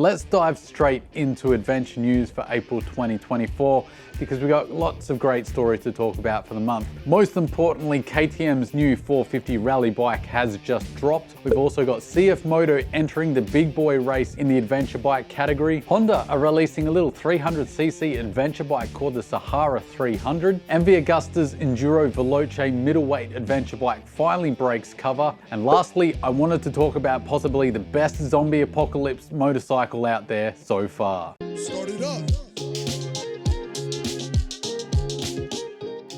Let's dive straight into adventure news for April 2024 because we've got lots of great stories to talk about for the month. Most importantly, KTM's new 450 rally bike has just dropped. We've also got CFMoto entering the big boy race in the adventure bike category. Honda are releasing a little 300cc adventure bike called the Sahara 300. And the Agusta's Enduro Veloce middleweight adventure bike finally breaks cover. And lastly, I wanted to talk about possibly the best zombie apocalypse motorcycle out there so far. Start it up.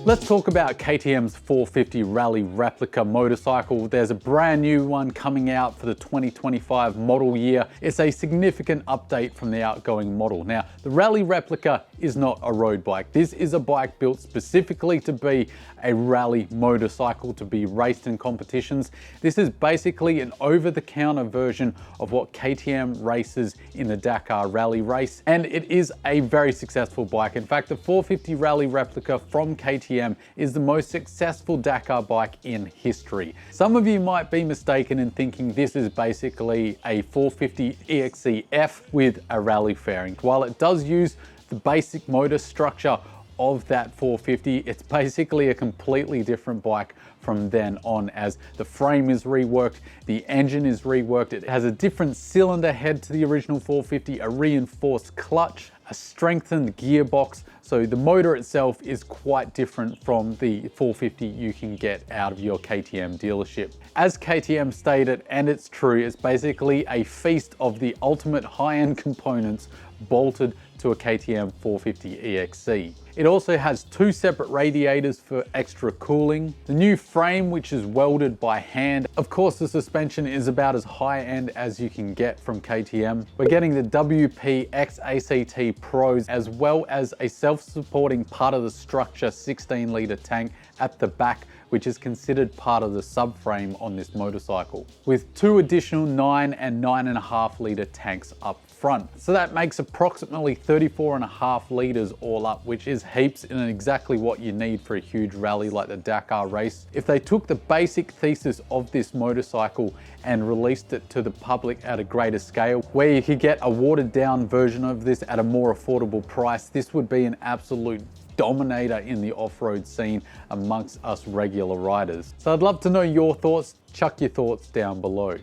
Let's talk about KTM's 450 Rally Replica motorcycle. There's a brand new one coming out for the 2025 model year. It's a significant update from the outgoing model. Now, the Rally Replica is not a road bike. This is a bike built specifically to be a rally motorcycle, to be raced in competitions. This is basically an over-the-counter version of what KTM races in the Dakar Rally race, and it is a very successful bike. In fact, the 450 Rally Replica from KTM is the most successful Dakar bike in history. Some of you might be mistaken in thinking this is basically a 450 EXE-F with a rally fairing. While it does use the basic motor structure of that 450, it's basically a completely different bike from then on, as the frame is reworked, the engine is reworked, it has a different cylinder head to the original 450, a reinforced clutch, a strengthened gearbox, so the motor itself is quite different from the 450 you can get out of your KTM dealership. As KTM stated, and it's true, it's basically a feast of the ultimate high-end components bolted to a KTM 450 EXE. It also has two separate radiators for extra cooling, the new frame which is welded by hand. Of course, the suspension is about as high-end as you can get from KTM. We're getting the WP XACT Pros, as well as a self-supporting part of the structure 16-litre tank at the back, which is considered part of the subframe on this motorcycle, with two additional 9 and 9.5 litre tanks up front. So that makes approximately 34.5 litres all up, which is heaps and exactly what you need for a huge rally like the Dakar race. If they took the basic thesis of this motorcycle and released it to the public at a greater scale, where you could get a watered down version of this at a more affordable price, this would be an absolute dominator in the off-road scene amongst us regular riders. So I'd love to know your thoughts. Chuck your thoughts down below.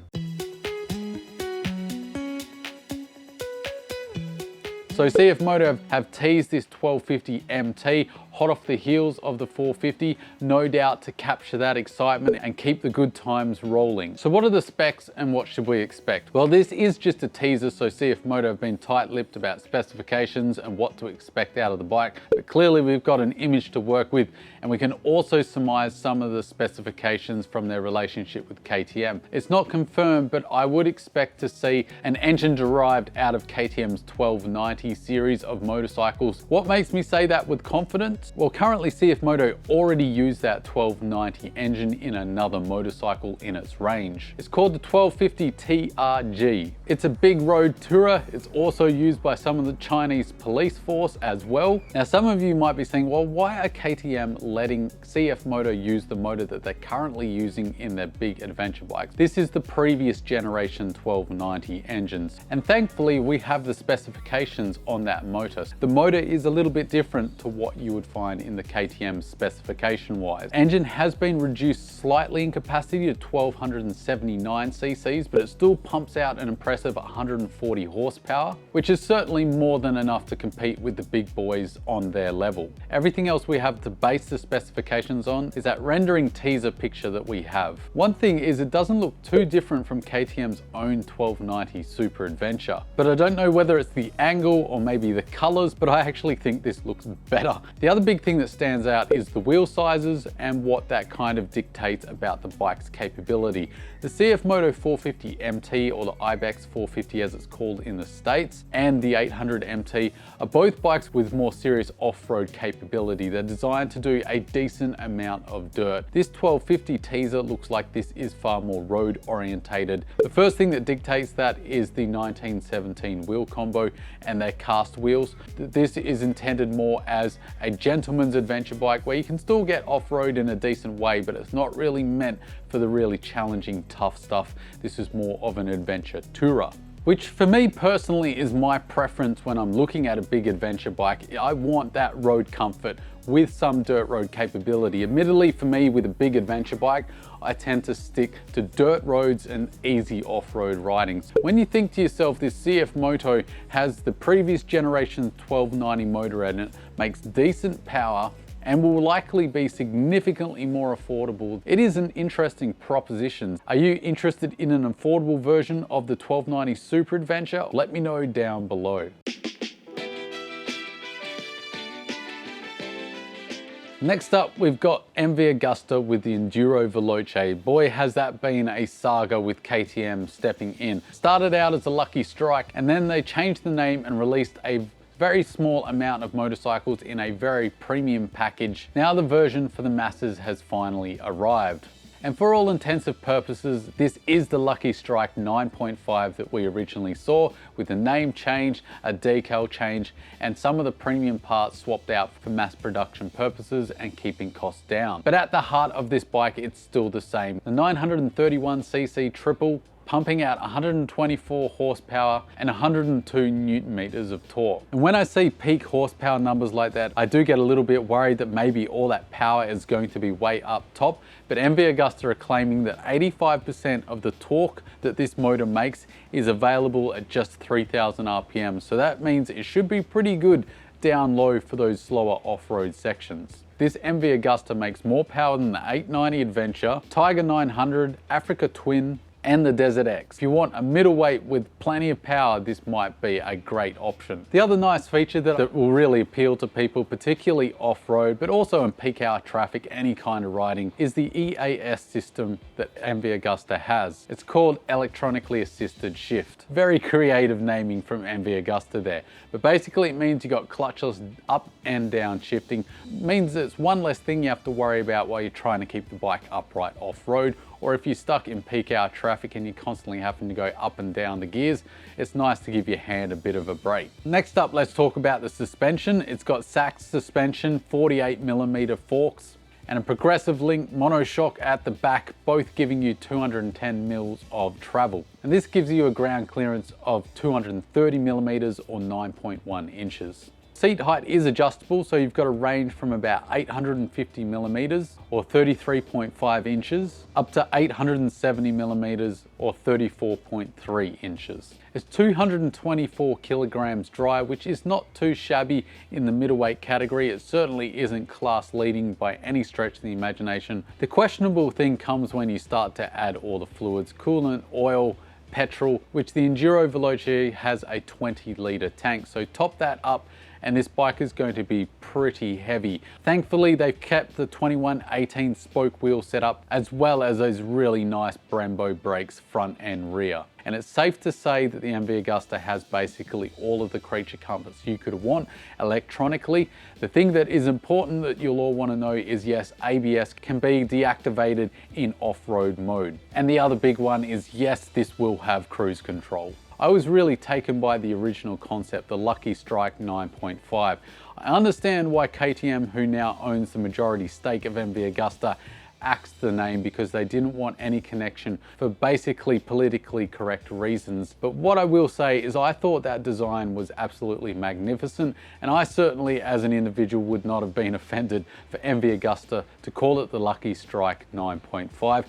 So CFMoto have teased this 1250 MT, hot off the heels of the 450, no doubt to capture that excitement and keep the good times rolling. So what are the specs and what should we expect? Well, this is just a teaser, so CFMoto have been tight-lipped about specifications and what to expect out of the bike, but clearly we've got an image to work with, and we can also surmise some of the specifications from their relationship with KTM. It's not confirmed, but I would expect to see an engine derived out of KTM's 1290 series of motorcycles. What makes me say that with confidence? Well, currently CFMoto already use that 1290 engine in another motorcycle in its range. It's called the 1250 TRG. It's a big road tourer. It's also used by some of the Chinese police force as well. Now, some of you might be saying, well, why are KTM letting CFMoto use the motor that they're currently using in their big adventure bikes? This is the previous generation 1290 engines, and thankfully we have the specifications on that motor. The motor is a little bit different to what you would find in the KTM specification wise. Engine has been reduced slightly in capacity to 1279 cc's, but it still pumps out an impressive 140 horsepower, which is certainly more than enough to compete with the big boys on their level. Everything else we have to base the specifications on is that rendering teaser picture that we have. One thing is it doesn't look too different from KTM's own 1290 Super Adventure, but I don't know whether it's the angle or maybe the colors, but I actually think this looks better. The other big thing that stands out is the wheel sizes and what that kind of dictates about the bike's capability. The CFMoto 450 MT, or the Ibex 450 as it's called in the States, and the 800 MT are both bikes with more serious off-road capability. They're designed to do a decent amount of dirt. This 1250 teaser looks like this is far more road orientated. The first thing that dictates that is the 1917 wheel combo and their cast wheels. This is intended more as a gentleman's adventure bike where you can still get off-road in a decent way, but it's not really meant for the really challenging, tough stuff. This is more of an adventure tourer. which for me personally is my preference when I'm looking at a big adventure bike. I want that road comfort with some dirt road capability. Admittedly, for me with a big adventure bike, I tend to stick to dirt roads and easy off-road riding. When you think to yourself, this CFMoto has the previous generation 1290 motor in it, makes decent power, and will likely be significantly more affordable, it is an interesting proposition. Are you interested in an affordable version of the 1290 Super Adventure? Let me know down below. Next up, we've got MV Agusta with the Enduro Veloce. Boy, has that been a saga with KTM stepping in. Started out as a lucky strike, and then they changed the name and released a very small amount of motorcycles in a very premium package. Now the version for the masses has finally arrived. And for all intensive purposes, this is the Lucky Strike 9.5 that we originally saw, with the name change, a decal change, and some of the premium parts swapped out for mass production purposes and keeping costs down. But at the heart of this bike, it's still the same. The 931cc triple, pumping out 124 horsepower and 102 newton meters of torque. And when I see peak horsepower numbers like that, I do get a little bit worried that maybe all that power is going to be way up top. But MV Agusta are claiming that 85% of the torque that this motor makes is available at just 3000 RPM. So that means it should be pretty good down low for those slower off-road sections. This MV Agusta makes more power than the 890 Adventure, Tiger 900, Africa Twin, and the Desert X. If you want a middleweight with plenty of power, this might be a great option. The other nice feature that will really appeal to people, particularly off-road, but also in peak hour traffic, any kind of riding, is the EAS system that MV Agusta has. It's called Electronically Assisted Shift. Very creative naming from MV Agusta there. But basically it means you got clutchless up and down shifting. It means it's one less thing you have to worry about while you're trying to keep the bike upright off-road, or if you're stuck in peak hour traffic and you're constantly having to go up and down the gears, it's nice to give your hand a bit of a break. Next up, let's talk about the suspension. It's got Sachs suspension, 48mm forks, and a progressive link monoshock at the back, both giving you 210 mils of travel. And this gives you a ground clearance of 230mm or 9.1 inches. Seat height is adjustable, so you've got a range from about 850mm or 33.5 inches up to 870mm or 34.3 inches. It's 224 kilograms dry, which is not too shabby in the middleweight category. It certainly isn't class leading by any stretch of the imagination. The questionable thing comes when you start to add all the fluids, coolant, oil, petrol, which the Enduro Veloce has a 20-litre tank. So top that up and this bike is going to be pretty heavy. Thankfully, they've kept the 21/18 spoke wheel setup, as well as those really nice Brembo brakes front and rear. And it's safe to say that the MV Agusta has basically all of the creature comforts you could want electronically. The thing that is important that you'll all want to know is, yes, ABS can be deactivated in off-road mode. And the other big one is, yes, this will have cruise control. I was really taken by the original concept, the Lucky Strike 9.5. I understand why KTM, who now owns the majority stake of MV Agusta, axed the name because they didn't want any connection for basically politically correct reasons. But what I will say is I thought that design was absolutely magnificent, and I certainly as an individual would not have been offended for MV Agusta to call it the Lucky Strike 9.5.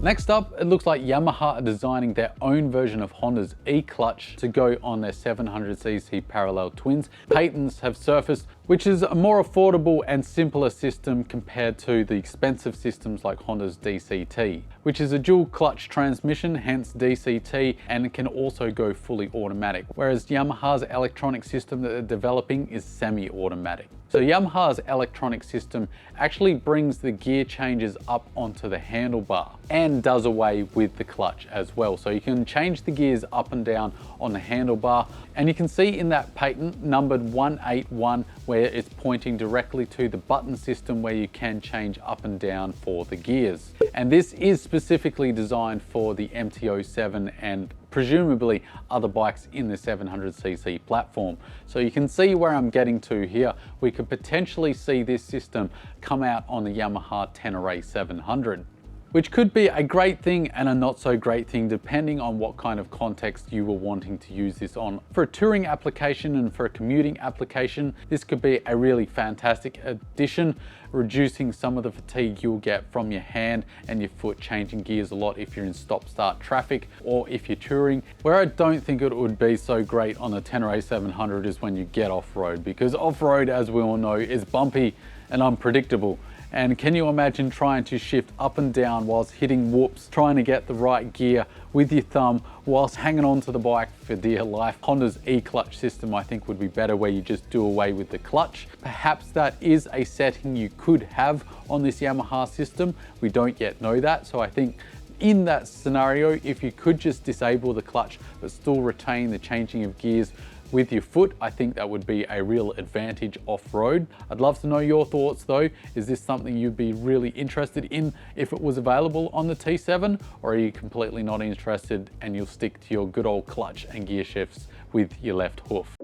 Next up, it looks like Yamaha are designing their own version of Honda's eclutch to go on their 700cc parallel twins. Patents have surfaced, which is a more affordable and simpler system compared to the expensive systems like Honda's DCT, which is a dual clutch transmission, hence DCT, and it can also go fully automatic, whereas Yamaha's electronic system that they're developing is semi-automatic. So Yamaha's electronic system actually brings the gear changes up onto the handlebar and does away with the clutch as well. So you can change the gears up and down on the handlebar, and you can see in that patent numbered 181 where it's pointing directly to the button system where you can change up and down for the gears. And this is specifically designed for the MT-07 and presumably other bikes in the 700cc platform. So you can see where I'm getting to here. We could potentially see this system come out on the Yamaha Tenere 700. which could be a great thing and a not so great thing depending on what kind of context you were wanting to use this on. For a touring application and for a commuting application, this could be a really fantastic addition, reducing some of the fatigue you'll get from your hand and your foot changing gears a lot if you're in stop-start traffic or if you're touring. Where I don't think it would be so great on the Tenere 700 is when you get off-road, because off-road, as we all know, is bumpy and unpredictable. And can you imagine trying to shift up and down whilst hitting whoops, trying to get the right gear with your thumb whilst hanging on to the bike for dear life? Honda's eclutch system I think would be better, where you just do away with the clutch. Perhaps that is a setting you could have on this Yamaha system. We don't yet know that, so I think in that scenario, if you could just disable the clutch but still retain the changing of gears with your foot, I think that would be a real advantage off-road. I'd love to know your thoughts though. Is this something you'd be really interested in if it was available on the T7, or are you completely not interested and you'll stick to your good old clutch and gear shifts with your left hoof?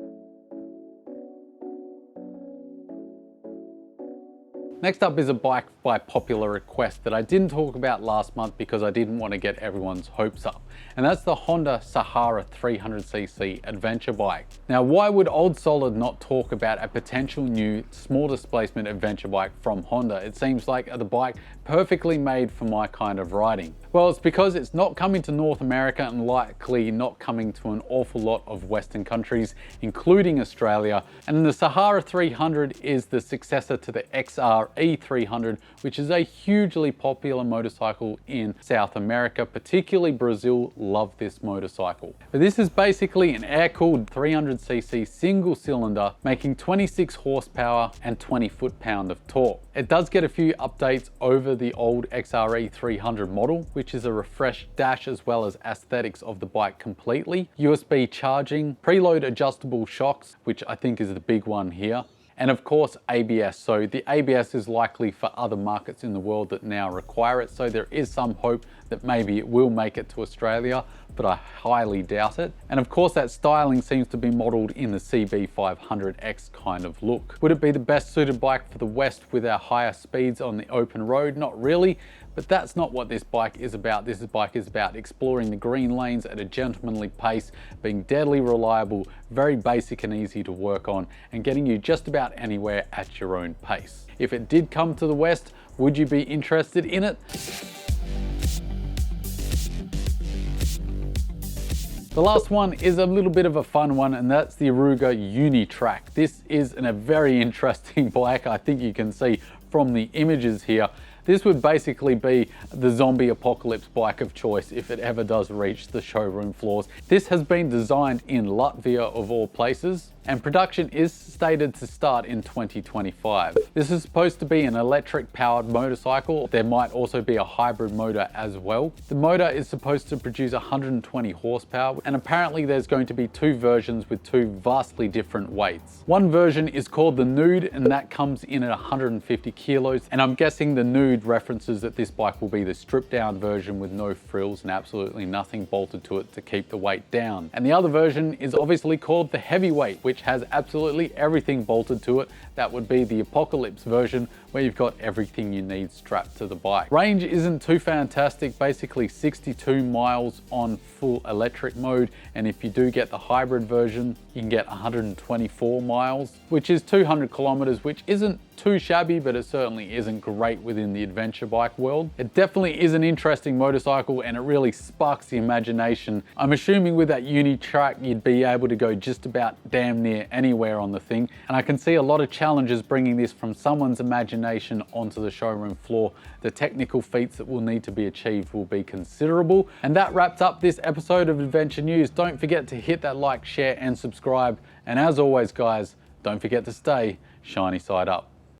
Next up is a bike by popular request that I didn't talk about last month because I didn't want to get everyone's hopes up. And that's the Honda Sahara 300cc adventure bike. Now, why would Old Solid not talk about a potential new small displacement adventure bike from Honda? It seems like the bike perfectly made for my kind of riding. Well, it's because it's not coming to North America and likely not coming to an awful lot of Western countries, including Australia. And the Sahara 300 is the successor to the XRE 300, which is a hugely popular motorcycle in South America, particularly Brazil love this motorcycle. But this is basically an air-cooled 300cc single cylinder making 26 horsepower and 20 foot-pound of torque. It does get a few updates over the old XRE 300 model, which is a refreshed dash as well as aesthetics of the bike completely. USB charging, preload adjustable shocks, which I think is the big one here. And of course, ABS. So the ABS is likely for other markets in the world that now require it. So there is some hope that maybe it will make it to Australia, but I highly doubt it. And of course, that styling seems to be modeled in the CB500X kind of look. Would it be the best suited bike for the West with our higher speeds on the open road? Not really, but that's not what this bike is about. This bike is about exploring the green lanes at a gentlemanly pace, being deadly reliable, very basic and easy to work on, and getting you just about anywhere at your own pace. If it did come to the West, would you be interested in it? The last one is a little bit of a fun one, and that's the Oruga Unitrack. This is a very interesting bike. I think you can see from the images here. This would basically be the zombie apocalypse bike of choice if it ever does reach the showroom floors. This has been designed in Latvia of all places, and production is stated to start in 2025. This is supposed to be an electric powered motorcycle. There might also be a hybrid motor as well. The motor is supposed to produce 120 horsepower, and apparently there's going to be two versions with two vastly different weights. One version is called the Nude, and that comes in at 150 kilos, and I'm guessing the Nude references that this bike will be the stripped down version with no frills and absolutely nothing bolted to it to keep the weight down. And the other version is obviously called the Heavyweight, which has absolutely everything bolted to it. That would be the Apocalypse version, where you've got everything you need strapped to the bike. Range isn't too fantastic, basically 62 miles on full electric mode, and if you do get the hybrid version, you can get 124 miles, which is 200 kilometers, which isn't too shabby, but it certainly isn't great within the adventure bike world. It definitely is an interesting motorcycle, and it really sparks the imagination. I'm assuming with that Unitrack, you'd be able to go just about damn near anywhere on the thing, and I can see a lot of challenges bringing this from someone's imagination onto the showroom floor. The technical feats that will need to be achieved will be considerable. And that wraps up this episode of Adventure News. Don't forget to hit that like, share, and subscribe. And as always, guys, don't forget to stay shiny side up.